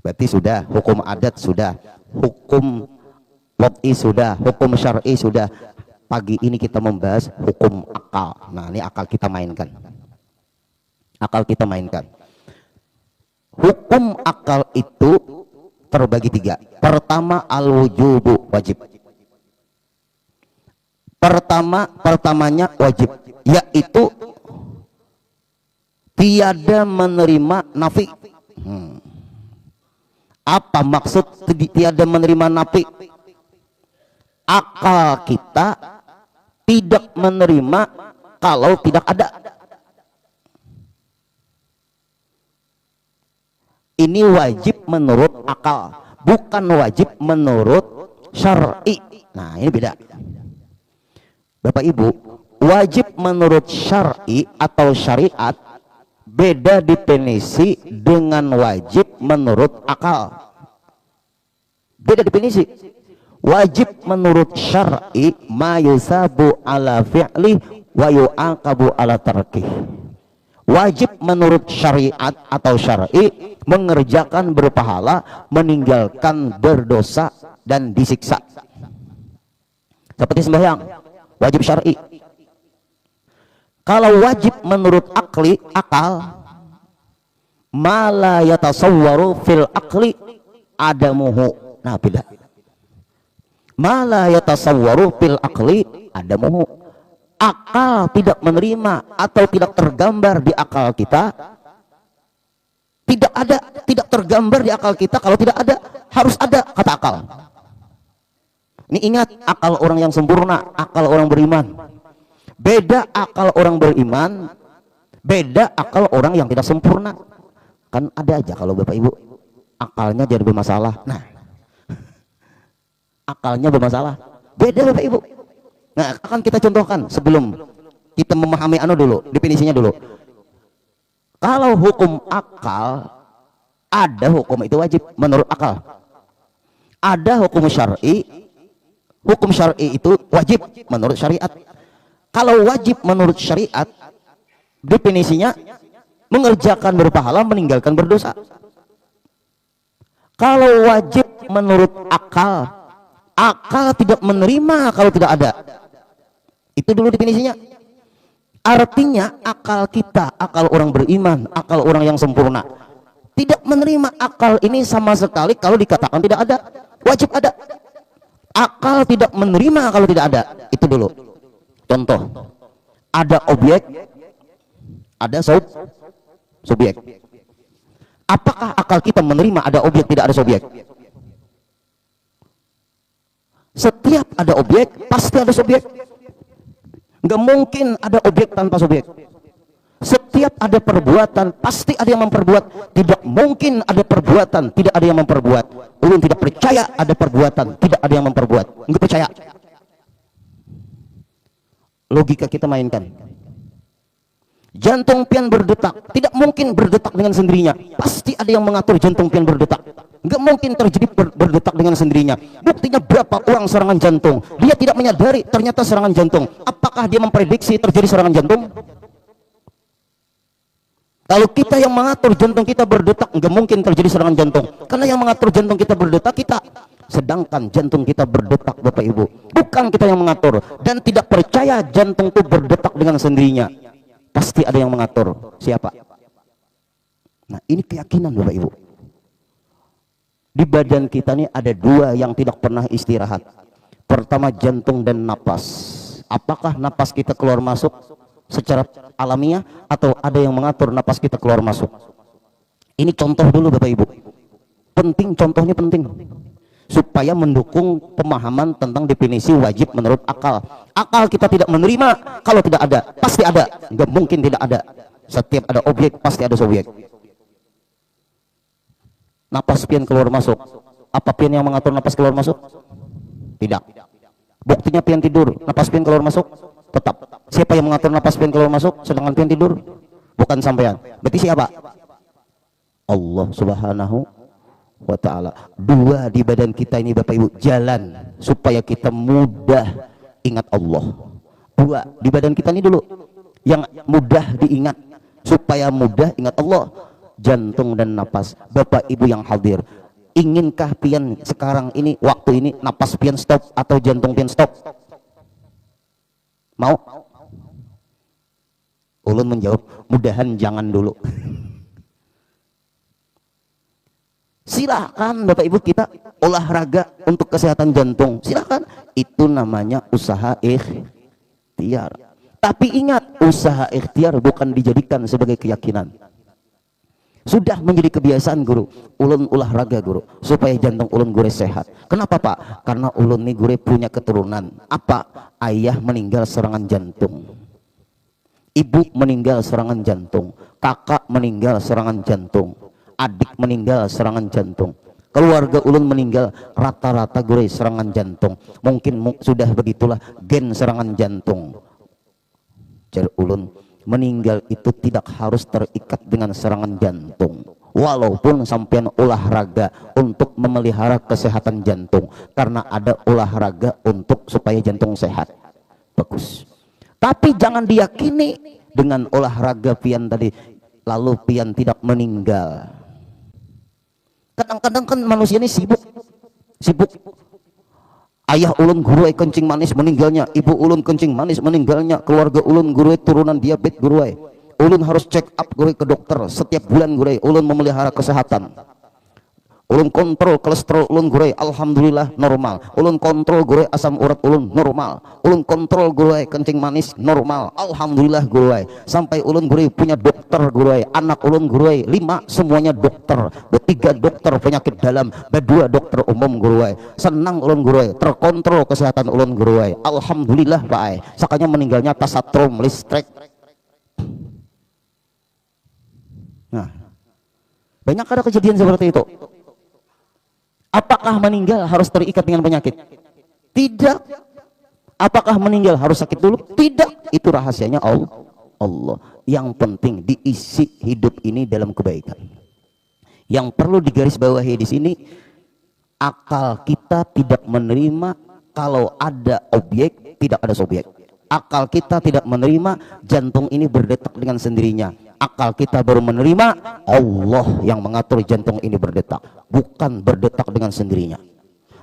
Berarti sudah, hukum adat sudah, hukum wad'i sudah, hukum syar'i sudah. Pagi ini kita membahas hukum akal. Nah, ini akal kita mainkan. Akal kita mainkan. Hukum akal itu terbagi 3. Pertama, al-wujubu, wajib. Pertamanya wajib, yaitu tiada menerima nafi. Apa maksud tiada menerima nafi? Akal kita tidak menerima kalau tidak ada. Ini wajib menurut akal, bukan wajib menurut syar'i. Nah, ini beda. Bapak Ibu, wajib menurut syar'i atau syariat beda definisi dengan wajib menurut akal. Beda definisi. Wajib menurut syar'i ma yusabu ala fi'li wa yu'aqabu ala tarkih. Wajib menurut syariat atau syar'i mengerjakan berpahala, meninggalkan berdosa dan disiksa. Seperti sembahyang, wajib syar'i. Kalau wajib menurut akal, ma la yatasawwaru fil akli adamuhu. Nah, beda. Ma la yatasawwaru fil akli adamuhu. Akal tidak menerima atau tidak tergambar di akal kita. Tidak ada, tidak tergambar di akal kita. Kalau tidak ada, harus ada, kata akal. Ini ingat, akal orang yang sempurna, akal orang beriman. Beda akal orang beriman, beda akal orang yang tidak sempurna. Kan ada aja kalau Bapak Ibu akalnya jadi bermasalah. Nah, akalnya bermasalah, beda Bapak Ibu. Nah, akan kita contohkan sebelum kita memahami dulu, definisinya dulu. Kalau hukum akal, ada hukum itu wajib menurut akal. Ada hukum syar'i itu wajib menurut syariat. Kalau wajib menurut syariat, definisinya mengerjakan berpahala, meninggalkan berdosa. Kalau wajib menurut akal, akal tidak menerima kalau tidak ada. Itu dulu definisinya. Artinya akal kita, akal orang beriman, akal orang yang sempurna, tidak menerima akal ini sama sekali kalau dikatakan tidak ada. Wajib ada. Akal tidak menerima kalau tidak ada. Itu dulu. Contoh, ada objek, ada subjek. Apakah akal kita menerima ada objek, tidak ada subjek? Setiap ada objek, pasti ada subjek. Nggak mungkin ada objek tanpa subjek. Setiap ada perbuatan, pasti ada yang memperbuat. Tidak mungkin ada perbuatan, tidak ada yang memperbuat. Ulun tidak percaya ada perbuatan, tidak ada yang memperbuat. Nggak percaya. Logika kita mainkan. Jantung pian berdetak, tidak mungkin berdetak dengan sendirinya. Pasti ada yang mengatur jantung pian berdetak. Nggak mungkin terjadi berdetak dengan sendirinya. Buktinya berapa orang serangan jantung, dia tidak menyadari ternyata serangan jantung. Apakah dia memprediksi terjadi serangan jantung? Kalau kita yang mengatur jantung kita berdetak, nggak mungkin terjadi serangan jantung. Karena yang mengatur jantung kita berdetak kita. Sedangkan jantung kita berdetak, Bapak Ibu, bukan kita yang mengatur. Dan tidak percaya jantung itu berdetak dengan sendirinya. Pasti ada yang mengatur. Siapa? Nah, ini keyakinan Bapak Ibu. Di badan kita ini ada dua yang tidak pernah istirahat. Pertama, jantung dan napas. Apakah napas kita keluar masuk secara alamiah atau ada yang mengatur napas kita keluar masuk? Ini contoh dulu Bapak Ibu. Penting, contohnya penting. Supaya mendukung pemahaman tentang definisi wajib menurut akal. Akal kita tidak menerima kalau tidak ada. Pasti ada. Nggak mungkin tidak ada. Setiap ada objek, pasti ada subjek. Napas pian keluar masuk. Apa pian yang mengatur napas keluar masuk? Tidak. Buktinya pian tidur, napas pian keluar masuk? Tetap. Siapa yang mengatur napas pian keluar masuk sedangkan pian tidur? Bukan sampean. Berarti siapa? Allah Subhanahu wa ta'ala. Dua di badan kita ini Bapak Ibu, jalan supaya kita mudah ingat Allah. Dua di badan kita ini dulu yang mudah diingat supaya mudah ingat Allah. Jantung dan napas. Bapak Ibu yang hadir, Inginkah pian sekarang ini, waktu ini, napas pian stop atau jantung pian stop? Mau? Ulun menjawab, mudahan jangan dulu. Silakan Bapak Ibu kita olahraga untuk kesehatan jantung. Silakan. Itu namanya usaha ikhtiar. Tapi ingat, usaha ikhtiar bukan dijadikan sebagai keyakinan. Sudah menjadi kebiasaan guru, ulun olahraga guru, supaya jantung ulun gure sehat. Kenapa Pak? Karena ulun nih gure punya keturunan. Apa? Ayah meninggal serangan jantung, ibu meninggal serangan jantung, kakak meninggal serangan jantung, adik meninggal serangan jantung. Keluarga ulun meninggal rata-rata gure serangan jantung. Mungkin sudah begitulah gen serangan jantung. Jadi ulun, meninggal itu tidak harus terikat dengan serangan jantung. Walaupun sampean olahraga untuk memelihara kesehatan jantung, karena ada olahraga untuk supaya jantung sehat, bagus. Tapi jangan diyakini dengan olahraga pian tadi lalu pian tidak meninggal. Kadang-kadang kan manusia ini sibuk. Ayah ulun guru kencing manis meninggalnya, ibu ulun kencing manis meninggalnya, keluarga ulun guru turunan diabetes guru. Ulun harus check up guru ke dokter setiap bulan guru. Ulun memelihara kesehatan. Ulun kontrol kolesterol ulun guru, alhamdulillah normal. Ulun kontrol guru asam urat ulun normal. Ulun kontrol guru kencing manis normal, alhamdulillah guru. Sampai ulun guru punya dokter guru, anak ulun guru 5 semuanya dokter, 3 dokter penyakit dalam, 2 dokter umum guru. Senang ulun guru, terkontrol kesehatan ulun guru, alhamdulillah Pak. Sakanya meninggalnya tasatrum listrik. Nah, banyak ada kejadian seperti itu. Apakah meninggal harus terikat dengan penyakit? Tidak. Apakah meninggal harus sakit dulu? Tidak. Itu rahasianya Allah. Yang penting diisi hidup ini dalam kebaikan. Yang perlu digarisbawahi di sini, akal kita tidak menerima kalau ada objek, tidak ada subjek. Akal kita tidak menerima jantung ini berdetak dengan sendirinya. Akal kita baru menerima Allah yang mengatur jantung ini berdetak, bukan berdetak dengan sendirinya.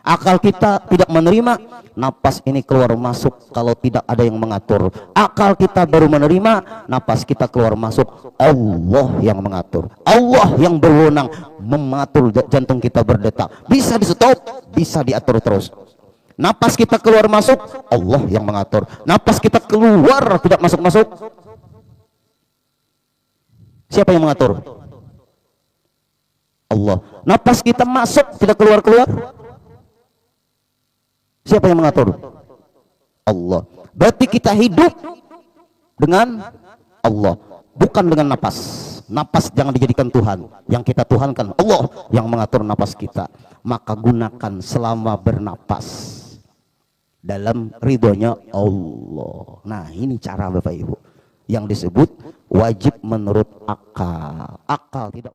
Akal kita tidak menerima napas ini keluar masuk kalau tidak ada yang mengatur. Akal kita baru menerima napas kita keluar masuk, Allah yang mengatur. Allah yang berwenang mengatur jantung kita berdetak. Bisa di stop, bisa diatur terus. Napas kita keluar masuk, Allah yang mengatur. Napas kita keluar tidak masuk-masuk, siapa yang mengatur? Allah. Napas kita masuk tidak keluar-keluar, siapa yang mengatur? Allah. Berarti kita hidup dengan Allah, bukan dengan napas. Napas jangan dijadikan Tuhan. Yang kita tuhankan Allah yang mengatur napas kita. Maka gunakan selama bernapas dalam ridhonya Allah. Nah, ini cara Bapak Ibu yang disebut wajib menurut akal. Akal tidak